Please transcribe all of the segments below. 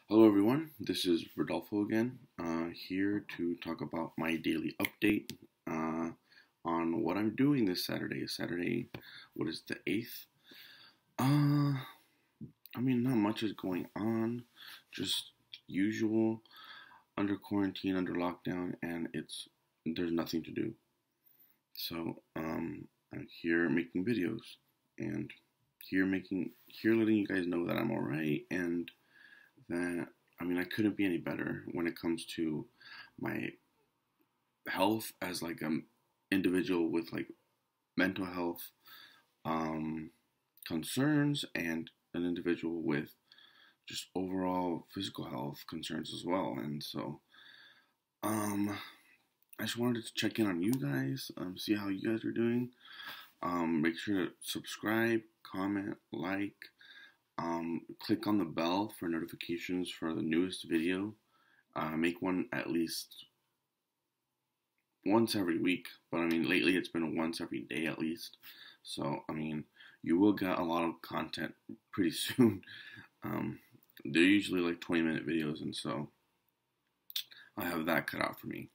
Hello, everyone. This is Rodolfo again, here to talk about my daily update on what I'm doing this Saturday. Saturday, what is the 8th? Uh, not much is going on, just usual under quarantine, under lockdown, and there's nothing to do. So, I'm here making videos and here letting you guys know that I'm alright and that I couldn't be any better when it comes to my health as like an individual with like mental health um, concerns and an individual with just overall physical health concerns as well. And so, um, I just wanted to check in on you guys, see how you guys are doing. Make sure to subscribe, comment, like. Click on the bell for notifications for the newest video. Make one at least once every week, but lately it's been once every day at least. So, you will get a lot of content pretty soon. They're usually like 20-minute videos, and so I have that cut out for me.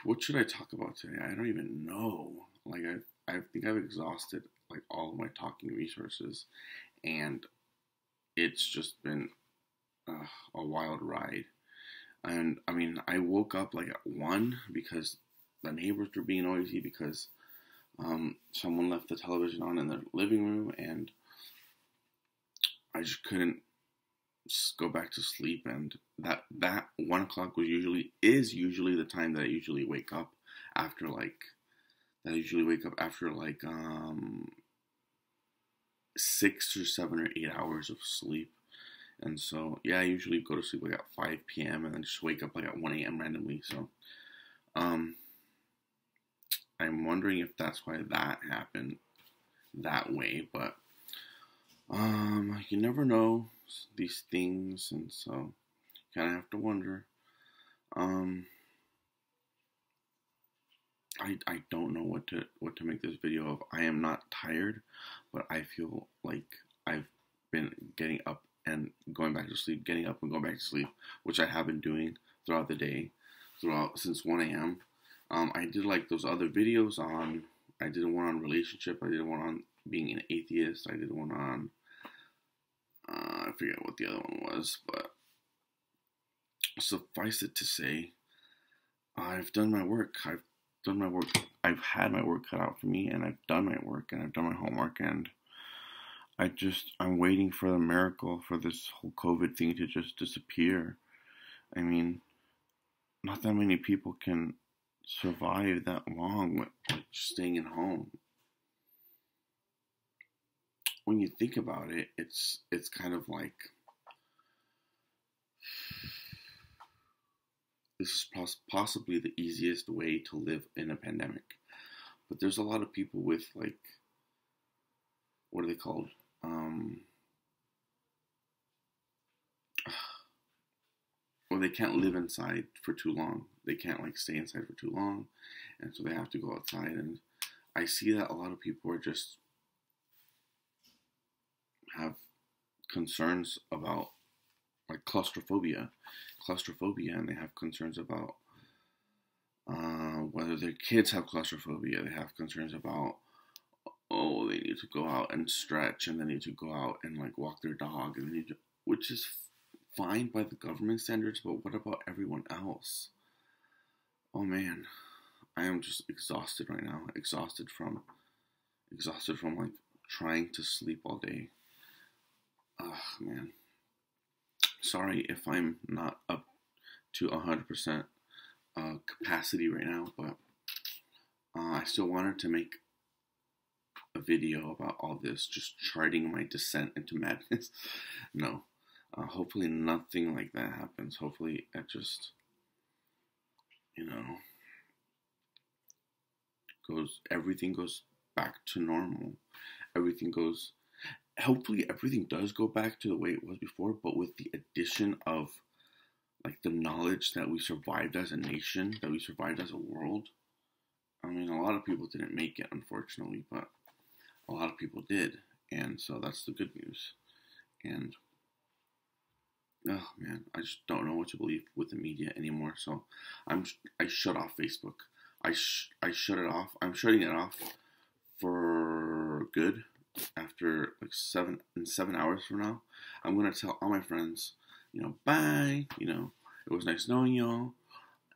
What should I talk about today? I don't even know. Like, I think I've exhausted like all of my talking resources, and it's just been a wild ride. And I woke up like at 1 because the neighbors were being noisy because someone left the television on in their living room, and I just couldn't go back to sleep. And that 1 o'clock is usually the time that I usually wake up after like 6 or 7 or 8 hours of sleep. And so, yeah, I usually go to sleep like at 5 p.m. and then just wake up like at 1 a.m. randomly. So, I'm wondering if that's why that happened that way. But, you never know these things. And so, you kind of have to wonder. I don't know what to make this video of. I am not tired, but I feel like I've been getting up and going back to sleep, getting up and going back to sleep, which I have been doing throughout the day, since 1 a.m. I did like those other videos on. I did one on relationship. I did one on being an atheist. I did one on. I forget what the other one was, but suffice it to say, I've done my work. I've had my work cut out for me, and I've done my work, and I've done my homework, and I'm waiting for the miracle for this whole COVID thing to just disappear. Not that many people can survive that long with staying at home. When you think about it, it's kind of like this is possibly the easiest way to live in a pandemic. But there's a lot of people with like, what are they called? Well, they can't live inside for too long. They can't like stay inside for too long, and so they have to go outside. And I see that a lot of people are just have concerns about like claustrophobia, and they have concerns about whether their kids have claustrophobia. They have concerns about they need to go out and stretch, and they need to go out and like walk their dog, and they need to, which is fine by the government standards, but what about everyone else? Oh man, I am just exhausted right now. Exhausted from like trying to sleep all day. Man. Sorry if I'm not up to 100% capacity right now, but I still wanted to make a video about all this, just charting my descent into madness. No. Hopefully nothing like that happens. Hopefully it just, everything goes back to normal. Hopefully everything does go back to the way it was before, but with the addition of like the knowledge that we survived as a nation, that we survived as a world. A lot of people didn't make it, unfortunately, but a lot of people did. And so that's the good news. And Oh man, I just don't know what to believe with the media anymore. So I'm I shut off Facebook. I shut it off. I'm shutting it off for good. After like 7 hours from now, I'm gonna tell all my friends, bye. It was nice knowing y'all,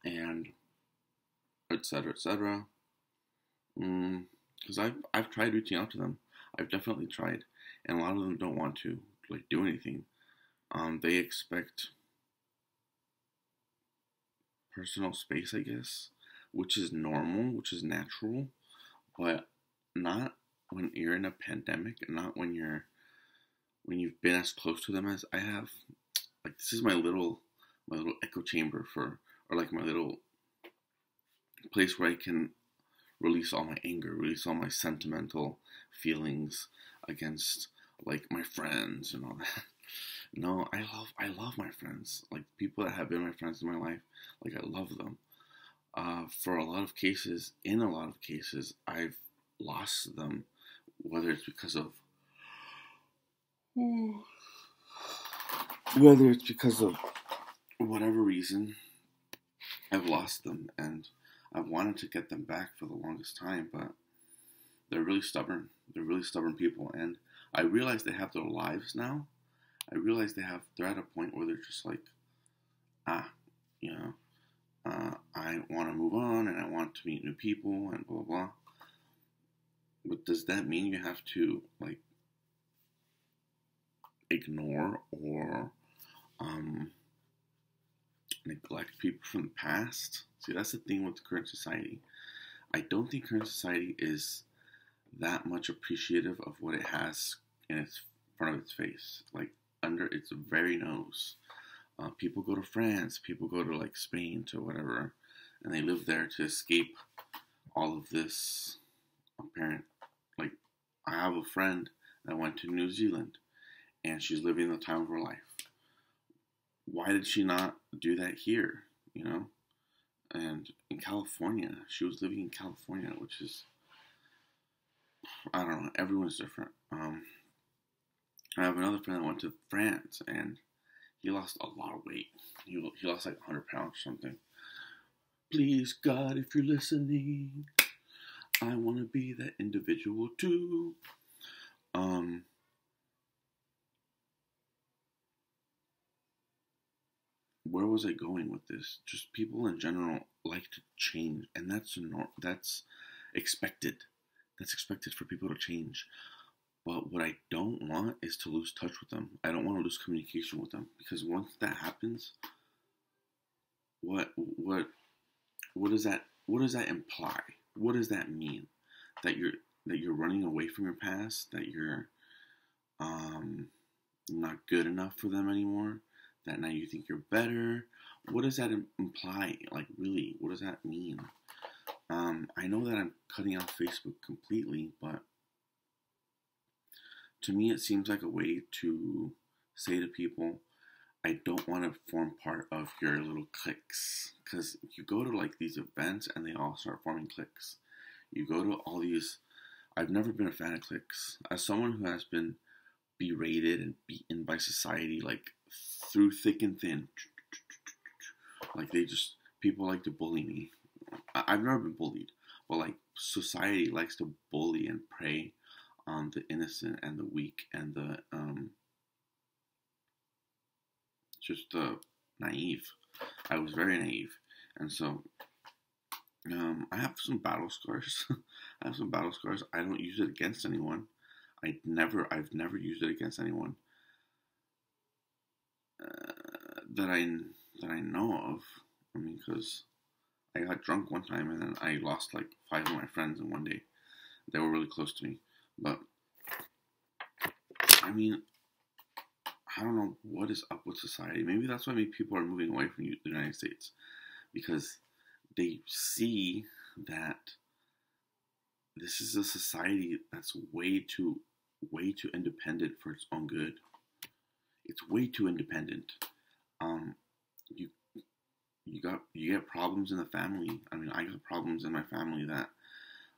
and etc. etc. Because I've tried reaching out to them. I've definitely tried, and a lot of them don't want to like do anything. They expect personal space, I guess, which is normal, which is natural, but not when you're in a pandemic, and not when you've been as close to them as I have. Like this is my little echo chamber or like my little place where I can release all my anger, release all my sentimental feelings against like my friends and all that. No, I love my friends. Like people that have been my friends in my life, like I love them. For in a lot of cases, I've lost them, whether it's because of whether it's because of whatever reason, I've lost them, and I've wanted to get them back for the longest time, but they're really stubborn. They're really stubborn people, and I realize they have their lives now. I realize they're at a point where they're just like, ah, you know, I want to move on and I want to meet new people and blah blah blah. But does that mean you have to like ignore or neglect people from the past? See, that's the thing with current society. I don't think current society is that much appreciative of what it has in its front of its face, like under its very nose. People go to France, people go to like Spain to whatever, and they live there to escape all of this apparent. Like, I have a friend that went to New Zealand, and she's living the time of her life. Why did she not do that here? And in California, she was living in California, which is, I don't know, everyone's different. I have another friend that went to France, and he lost a lot of weight. He lost like 100 pounds or something. Please, God, if you're listening, I want to be that individual too. Where was I going with this? Just people in general like to change, and that's expected. That's expected for people to change. But what I don't want is to lose touch with them. I don't want to lose communication with them, because once that happens, what what does that imply? What does that mean? That you're running away from your past, that you're not good enough for them anymore, that now you think you're better. What does that imply? Like, really, what does that mean? I know that I'm cutting off Facebook completely, but to me it seems like a way to say to people, I don't want to form part of your little cliques. Because you go to like these events and they all start forming cliques. You go to all these. I've never been a fan of cliques. As someone who has been berated and beaten by society, like through thick and thin, like people like to bully me. I've never been bullied, but like society likes to bully and prey on the innocent and the weak and the just the naive. I was very naive, and so I have some battle scars. I have some battle scars. I don't use it against anyone. I've never used it against anyone that I know of. I mean, because I got drunk one time and then I lost like 5 of my friends in one day. They were really close to me, but I mean, I don't know what is up with society. Maybe that's why people are moving away from the United States, because they see that this is a society that's way too independent for its own good. It's way too independent. You you get problems in the family. I mean, I got problems in my family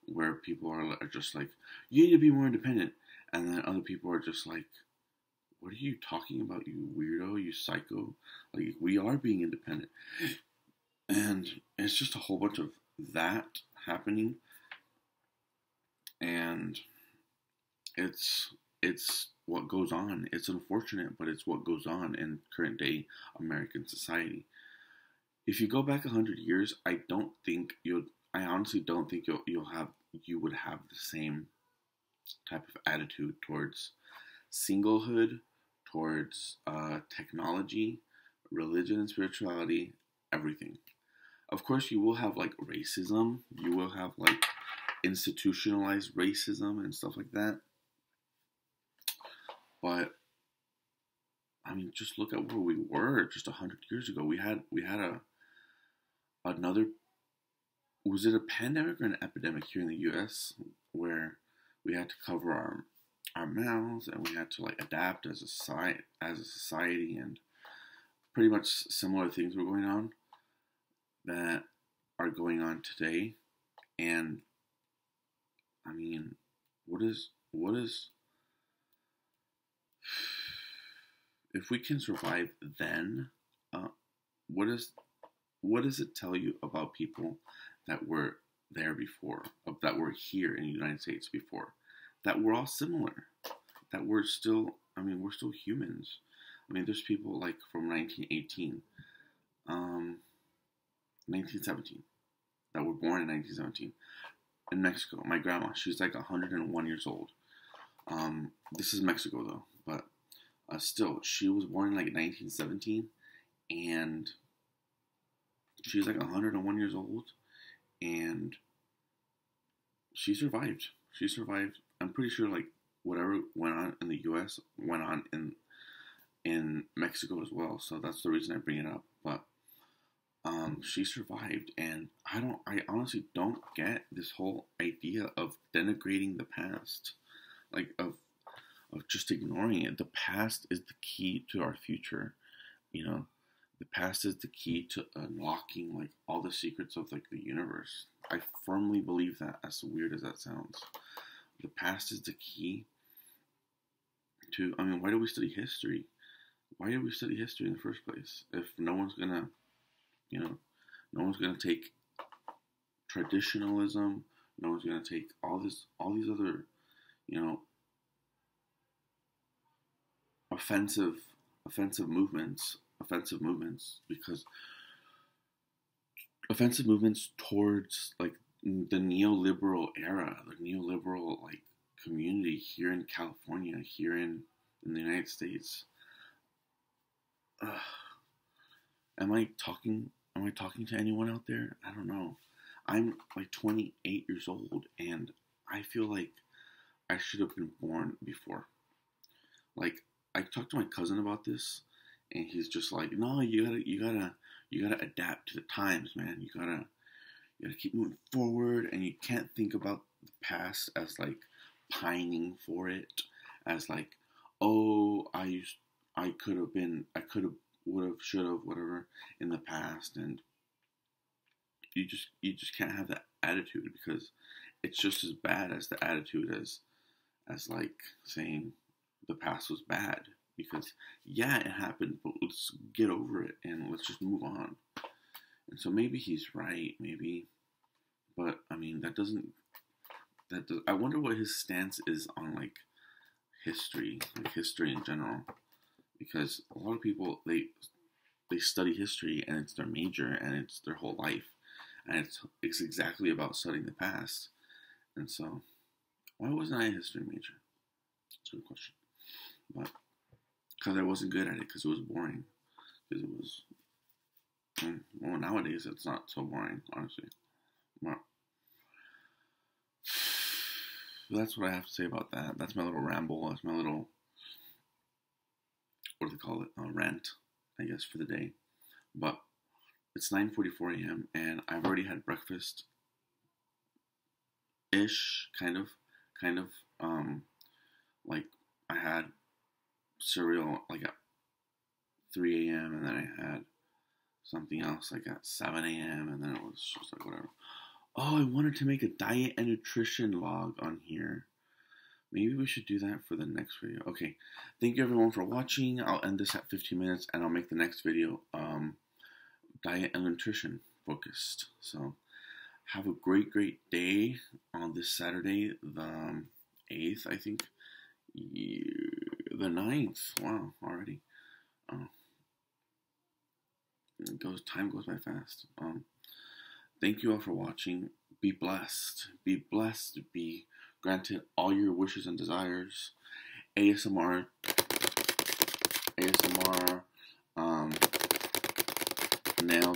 where people are just like, you need to be more independent, and then other people are just like, what are you talking about, you weirdo, you psycho? Like, we are being independent. And it's just a whole bunch of that happening. And it's what goes on. It's unfortunate, but it's what goes on in current day American society. If you go back 100 years, I honestly don't think you would have the same type of attitude towards singlehood, towards technology, religion and spirituality, everything. Of course, you will have like racism. You will have like institutionalized racism and stuff like that. But I mean, just look at where we were just 100 years ago. We had another, was it a pandemic or an epidemic here in the U.S. where we had to cover our mouths and we had to like adapt as a society, and pretty much similar things were going on that are going on today. And I mean, what is if we can survive then? What does it tell you about people that were there before, that were here in the United States before, that we're all similar, that we're still, I mean, we're still humans. I mean, there's people like from 1918, 1917, that were born in 1917 in Mexico. My grandma, she's like 101 years old. This is Mexico though, but still, she was born in like 1917, and she's like 101 years old, and she survived. She survived. I'm pretty sure like whatever went on in the U.S. went on in Mexico as well. So that's the reason I bring it up. But she survived, and I honestly don't get this whole idea of denigrating the past, like of just ignoring it. The past is the key to our future, you know. The past is the key to unlocking like all the secrets of like the universe. I firmly believe that, as weird as that sounds. The past is the key to, I mean, why do we study history? Why do we study history in the first place? If no one's gonna, you know, no one's gonna take traditionalism, no one's gonna take all these other, you know, offensive movements, because offensive movements towards like the neoliberal era, the neoliberal like community here in California, here in the United States. Am I talking to anyone out there? I don't know. I'm like 28 years old, and I feel like I should have been born before. Like, I talked to my cousin about this, and he's just like, no, you gotta adapt to the times, man. You gotta keep moving forward, and you can't think about the past as like pining for it, as like, oh, I could have, would have, should have, whatever in the past, and you just can't have that attitude, because it's just as bad as the attitude as like saying the past was bad, because yeah, it happened, but let's get over it and let's just move on. And so maybe he's right, maybe, but I mean I wonder what his stance is on like history in general, because a lot of people they study history and it's their major and it's their whole life, and it's exactly about studying the past. And so why wasn't I a history major? That's a good question. But because I wasn't good at it, because it was boring. Because it was, well, nowadays it's not so boring, honestly. But that's what I have to say about that. That's my little ramble. That's my little, what do they call it? Rant, I guess, for the day. But it's 9:44 a.m. and I've already had breakfast. Ish, kind of. Like, I had cereal like at 3 a.m. and then I had something else like at 7 a.m. and then it was just like whatever. Oh, I wanted to make a diet and nutrition log on here, Maybe we should do that for the next video. Okay, thank you everyone for watching. I'll end this at 15 minutes, and I'll make the next video diet and nutrition focused. So have a great day on this Saturday, the 8th, I think. The 9th. Wow, already. Time goes by fast. Thank you all for watching. Be blessed. Be blessed. Be granted all your wishes and desires. ASMR, nail,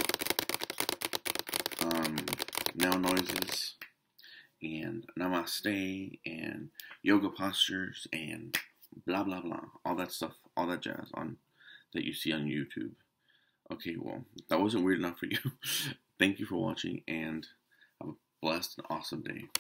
nail noises, and namaste, and yoga postures, and blah blah blah. All that stuff, all that jazz on that you see on YouTube. Okay, well, that wasn't weird enough for you. Thank you for watching, and have a blessed and awesome day.